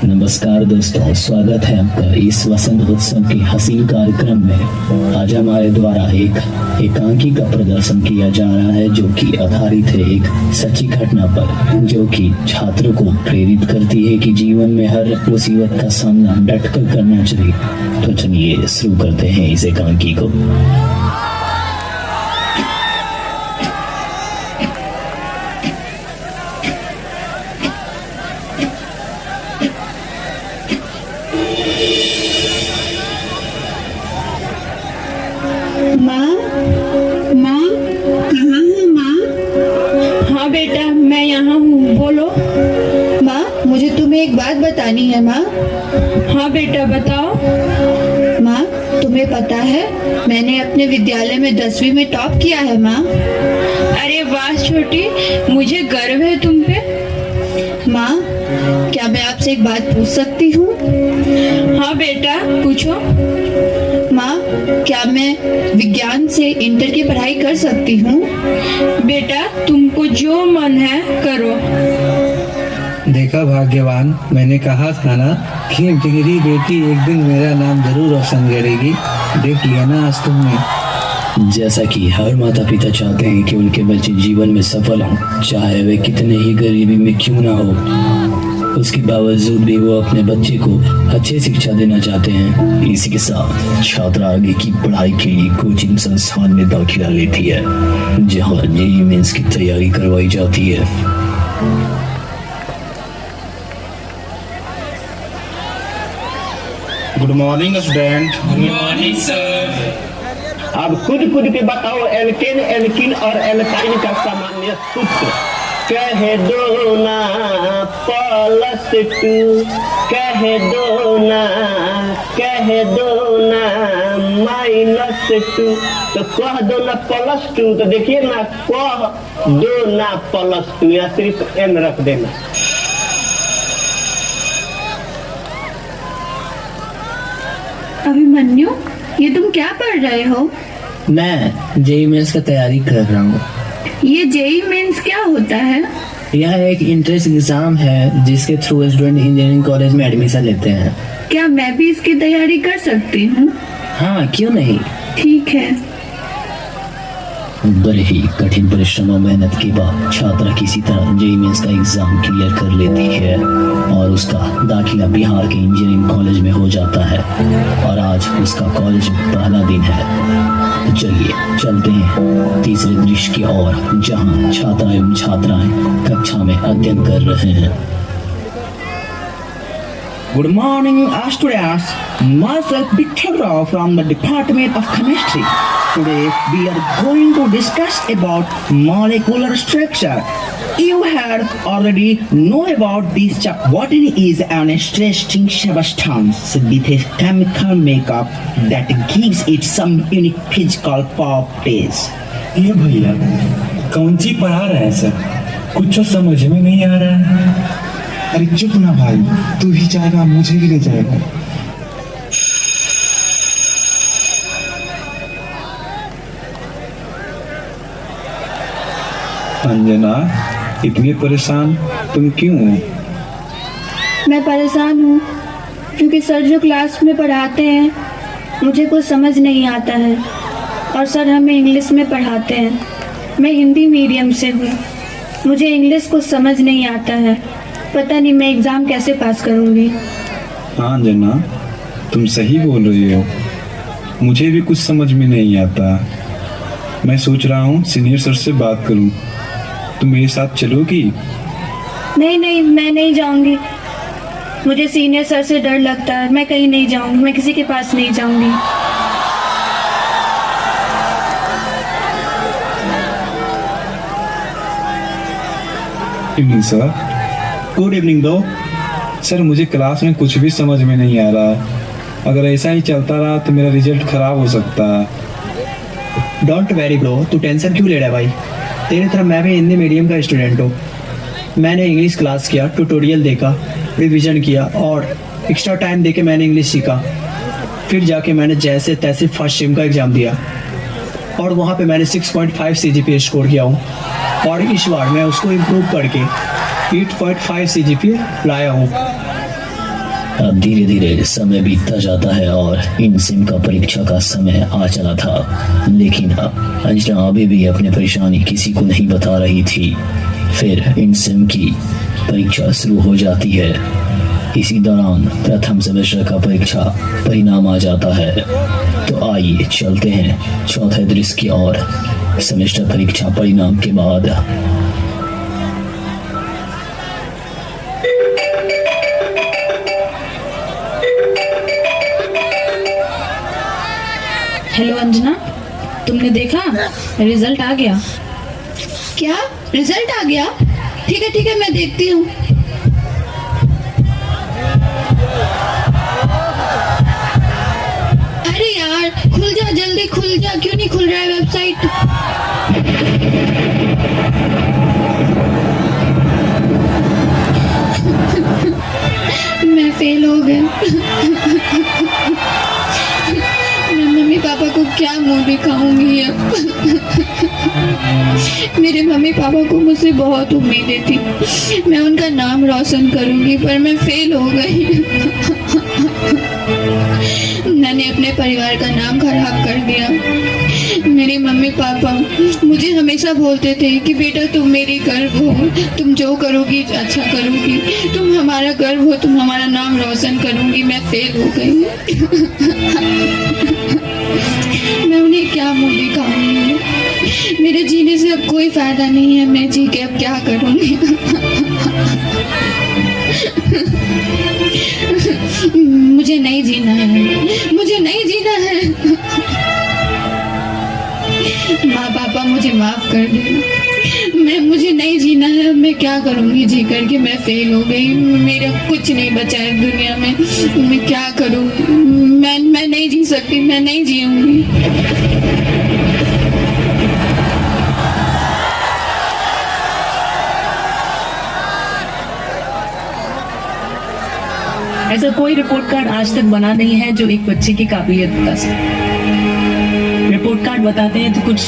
नमस्कार दोस्तों, स्वागत है आपका इस वसंत उत्सव के हसीन कार्यक्रम में। आज हमारे द्वारा एक एकांकी का प्रदर्शन किया जा रहा है जो कि आधारित है एक सच्ची घटना पर, जो कि छात्रों को प्रेरित करती है कि जीवन में हर मुसीबत का सामना डटकर करना चाहिए। तो चलिए शुरू करते हैं इस एकांकी को। माँ, माँ, कहाँ है माँ? हाँ बेटा, मैं यहाँ हूँ, बोलो। माँ, मुझे तुम्हें एक बात बतानी है माँ। हाँ बेटा, बताओ। माँ, तुम्हें पता है मैंने अपने विद्यालय में 10वीं में टॉप किया है माँ। अरे वाह छोटी, मुझे गर्व है तुम पे। माँ, क्या मैं आपसे एक बात पूछ सकती हूँ? हाँ बेटा, पूछो। माँ, क्या मैं विज्ञान से इंटर की पढ़ाई कर सकती हूँ? बेटा, तुमको जो मन है करो। देखा भाग्यवान, मैंने कहा था ना कि मेरी बेटी एक दिन मेरा नाम जरूर रोशन करेगी। देख लिया ना आज तुमने। जैसा कि हर माता पिता चाहते हैं कि उनके बच्चे जीवन में सफल हों, चाहे वे कितने ही गरीबी में क्यों ना हो, उसके बावजूद भी वो अपने बच्चे को अच्छी शिक्षा देना चाहते हैं। इसी के साथ छात्र आगे की पढ़ाई के लिए कोचिंग संस्थान में दाखिला लेती है, जहां जेईई मेंस की तैयारी करवाई जाती है। Good morning student. Good morning sir. अब खुद के बताओ एल्केन, एल्किन और एल्काइन का सामान्य सूत्र। कह दो ना प्लस टू, कह दो ना माइनस टू। तो कह दो ना प्लस टू, तो देखिए ना, कह दो ना प्लस टू, या सिर्फ एन रख देना। अभिमन्यु, ये तुम क्या पढ़ रहे हो? मैं जेईई मेंस का तैयारी कर रहा हूँ। ये जेईई मेंस क्या होता है? यह एक इंट्रेंस एग्जाम है जिसके थ्रू स्टूडेंट इंजीनियरिंग कॉलेज में एडमिशन लेते हैं। क्या मैं भी इसकी तैयारी कर सकती हूँ? हाँ, क्यों नहीं। ठीक है। बड़े ही कठिन परिश्रम और मेहनत के बाद छात्रा किसी तरह जेईई मेंस का एग्जाम क्लियर कर लेती है और उसका दाखिला बिहार के इंजीनियरिंग कॉलेज में हो जाता है और आज उसका कॉलेज में पहला दिन है। तो चलिए चलते हैं तीसरे दृश्य की ओर, जहां छात्रा एवं छात्राएं कक्षा में अध्ययन कर रहे हैं। Good morning, students. Myself Vittal Rao from the Department of Chemistry. Today we are going to discuss about molecular structure. You have already know about this. What it is an interesting substance with a chemical makeup that gives it some unique physical properties. ये भैया कौन सी पढ़ा रहे हैं sir? कुछ समझ में नहीं आ रहा है। अरे चुप ना भाई, तू ही जाएगा मुझे भी ले जाएगा। अंजना, इतनी परेशान तुम क्यों हो? मैं परेशान हूँ क्योंकि सर जो क्लास में पढ़ाते हैं मुझे कुछ समझ नहीं आता है, और सर हमें इंग्लिश में पढ़ाते हैं। मैं हिंदी मीडियम से हूँ, मुझे इंग्लिश कुछ समझ नहीं आता है। पता नहीं मैं एग्जाम कैसे पास करूँगी। हाँ अंजना, तुम सही बोल रही हो, मुझे भी कुछ समझ में नहीं आता। मैं सोच रहा हूँ सीनियर सर से बात करूँ। तुम मेरे साथ चलोगी? नहीं नहीं, मैं नहीं जाऊँगी। मुझे सीनियर सर से डर लगता है, मैं कहीं नहीं जाऊँगी, मैं किसी के पास नहीं जाऊँगी। Evening sir. Good evening bro. Sir मुझे क्लास में कुछ भी समझ में नहीं आ रहा। अगर ऐसा ही चलता रहा तो मेरा रिजल्ट खराब हो सकता है। डोंट वेरी ब्रो, तू टेंशन क्यों ले रहा है भाई? तेरी तरह मैं भी हिंदी मीडियम का स्टूडेंट हूँ। मैंने इंग्लिश क्लास किया, ट्यूटोरियल देखा, रिवीजन किया और एक्स्ट्रा टाइम देके मैंने इंग्लिश सीखा। फिर जाके मैंने जैसे तैसे फर्स्ट सेम का एग्जाम दिया और वहाँ पे मैंने 6.5 CGPA स्कोर किया हूँ, और इस बार मैं उसको इम्प्रूव करके 8.5 CGPA लाया हूँ। अब धीरे धीरे समय बीतता जाता है और इंसिम का परीक्षा का समय आ चला था, लेकिन अंजना अभी भी अपनी परेशानी किसी को नहीं बता रही थी। फिर इंसिम की परीक्षा शुरू हो जाती है। इसी दौरान प्रथम सेमेस्टर का परीक्षा परिणाम आ जाता है। तो आइए चलते हैं चौथे दृश्य की ओर। सेमेस्टर परीक्षा परिणाम के बाद हेलो अंजना, तुमने देखा रिजल्ट आ गया? क्या रिजल्ट आ गया? ठीक है मैं देखती हूँ। अरे यार खुल जा, जल्दी खुल जा, क्यों नहीं खुल रहा है वेबसाइट? मैं फेल हो गया। मैं मम्मी पापा को क्या मुंह दिखाऊंगी अब? मेरे मम्मी पापा को मुझसे बहुत उम्मीदें थी, मैं उनका नाम रोशन करूंगी, पर मैं फेल हो गई। मैंने अपने परिवार का नाम खराब कर दिया। मेरे मम्मी पापा मुझे हमेशा बोलते थे कि बेटा तुम मेरी गर्व हो, तुम जो करोगी अच्छा करोगी, तुम हमारा गर्व हो, तुम हमारा नाम रोशन करूंगी। मैं फेल हो गई। मैं उन्हें क्या मुंह दिखाऊंगी? मेरे जीने से अब कोई फायदा नहीं है, मैं जी के अब क्या करूंगी? मुझे नहीं जीना है, मुझे नहीं जीना है। माँ पापा मुझे माफ कर देना, मुझे नहीं जीना है। मैं क्या करूंगी जी करके? मैं फेल हो गई, मेरा कुछ नहीं बचा है दुनिया में। मैं क्या करूं? मैं नहीं जी सकती, मैं नहीं जीऊंगी। ऐसा कोई रिपोर्ट कार्ड आज तक बना नहीं है जो एक बच्चे की काबिलियत बता सके। रिपोर्ट कार्ड बताते हैं तो कुछ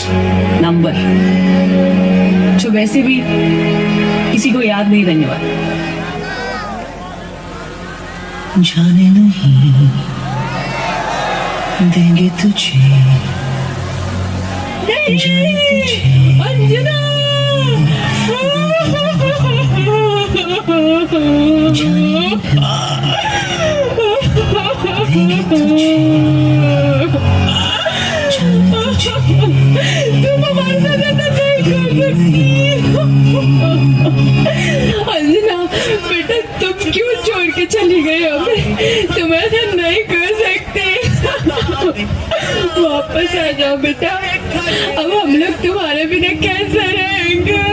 नंबर जो वैसे भी किसी को याद नहीं रहने वाले। जाने नहीं देंगे तुझे, जाने तुझे अंजना, देंगे तुझे, जाने तुझे तुम हमारे साथ ऐसा नहीं कर सकती। अंजना बेटा, तुम क्यों छोड़ के चली गई हमें? तुम ऐसा नहीं कर सकते। वापस आ जाओ बेटा, अब हम लोग तुम्हारे बिना कैसे रहेंगे?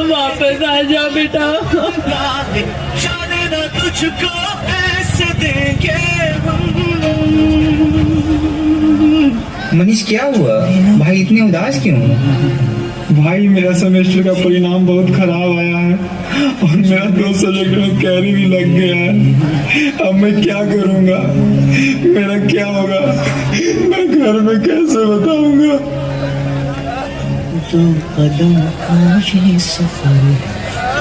वापस आ जाओ बेटा। जाने ना तुझको ऐसे देंगे हम। मनीष क्या हुआ भाई, इतने उदास क्यों? भाई मेरा सेमेस्टर का परिणाम बहुत खराब आया है और मेरा 2 सब्जेक्ट में कैरी भी लग गया है। अब मैं क्या करूंगा? मेरा क्या होगा? मैं घर में कैसे बताऊंगा? तो कदम का ये सफर।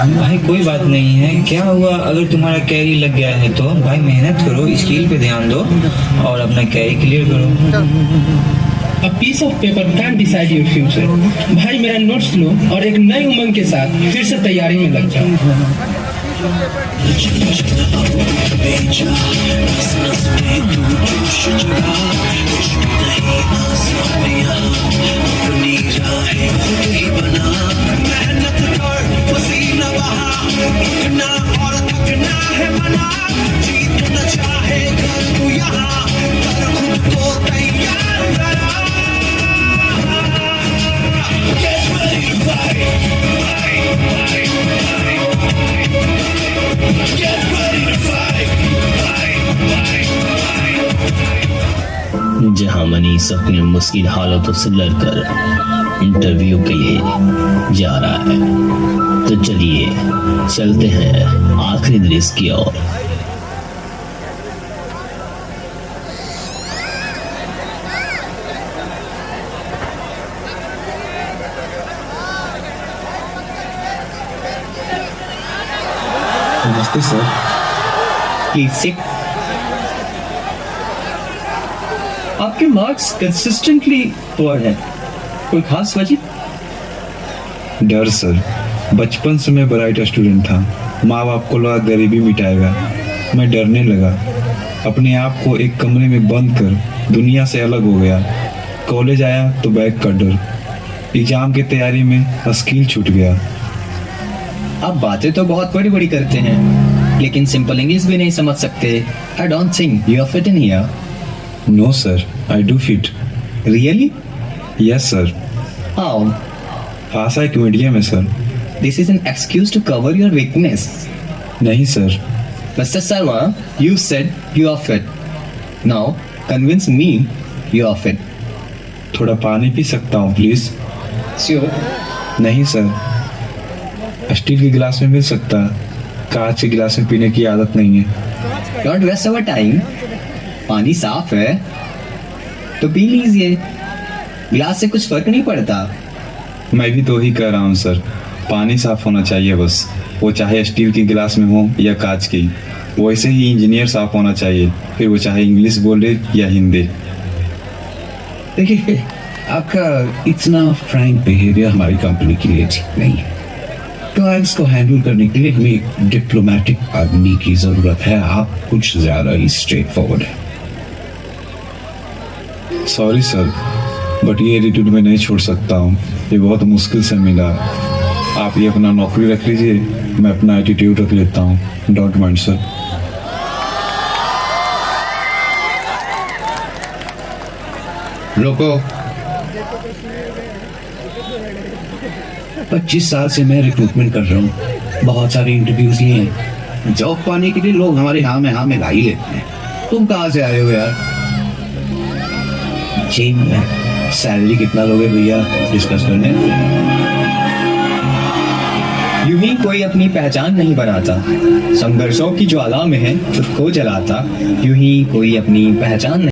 भाई कोई बात नहीं है, क्या हुआ अगर तुम्हारा कैरी लग गया है तो भाई मेहनत करो, स्किल पे ध्यान दो और अपना कैरी क्लियर करो। A piece of paper can't decide your future. भाई मेरा नोट्स लो और एक नई उमंग के साथ फिर से तैयारी में लग जाओ। मेहनत कर, पसीना बहा, रुकना और थकना है मना, जीतना चाहे कर तू यहाँ, कर खुद को तैयार करा। Get ready to fight, fight, fight, fight. Get ready to fight, fight, fight, fight. जहां मनीष अपनी मुश्किल हालातों से लड़कर इंटरव्यू के लिए जा रहा है, तो चलिए चलते हैं आखिरी दृश्य की ओर। नमस्ते सर। Please sit. आपके मार्क्स कंसिस्टेंटली पुअर है, कोई खास वजह? डर सर, बचपन से मैं ब्राइट स्टूडेंट था। माँ बाप को लगा गरीबी मिटाएगा, मैं डरने लगा। अपने आप को एक कमरे में बंद कर दुनिया से अलग हो गया। कॉलेज आया तो बैग का डर, एग्जाम की तैयारी में स्किल छूट गया। आप बातें तो बहुत बड़ी बड़ी करते हैं, लेकिन सिंपल इंग्लिश भी नहीं समझ सकते। I don't think you are fit in here. No sir, I do fit. Really? Yes sir. How? भाषा एक मीडियम है sir. This is an excuse to cover your weakness. नहीं sir. Mister Sharma, you said you are fit. Now convince me you are fit. थोड़ा पानी P सकता हूँ please? Sure. नहीं sir, steel के गिलास में मिल सकता, कांच के गिलास में पीने की आदत नहीं है। Don't waste our time. पानी साफ है तो पी लीजिए, गिलास से कुछ फर्क नहीं पड़ता। मैं भी तो ही कह रहा हूँ सर, पानी साफ होना चाहिए बस, वो चाहे स्टील के गिलास में हो या कांच की। वैसे ही इंजीनियर साफ होना चाहिए, फिर वो चाहे इंग्लिश बोले या हिंदी। देखिए, आपका इतना फ्रैंक बिहेवियर हमारी कंपनी के लिए ठीक नहीं है। क्लाइंट्स को हैंडल करने के लिए हमें एक डिप्लोमेटिक आदमी की जरूरत है। आप कुछ ज्यादा ही स्ट्रेट फॉरवर्ड है। सॉरी सर, बट ये एटीट्यूड मैं नहीं छोड़ सकता हूँ, ये बहुत मुश्किल से मिला। आप ये अपना नौकरी रख लीजिए, मैं अपना एटीट्यूड रख लेता हूँ। Don't mind sir. रोको। 25 साल से मैं रिक्रूटमेंट कर रहा हूँ, बहुत सारे इंटरव्यूज लिए हैं। जॉब पाने के लिए लोग हमारे हाँ में ला ही लेते हैं। तुम कहाँ से आए हो यार? जी, सैलरी कितना लोगे भैया डिस्कस करने? यूं ही कोई अपनी पहचान नहीं बनाता, संघर्षों की ज्वाला में है खुद को जलाता। यूं ही कोई अपनी पहचान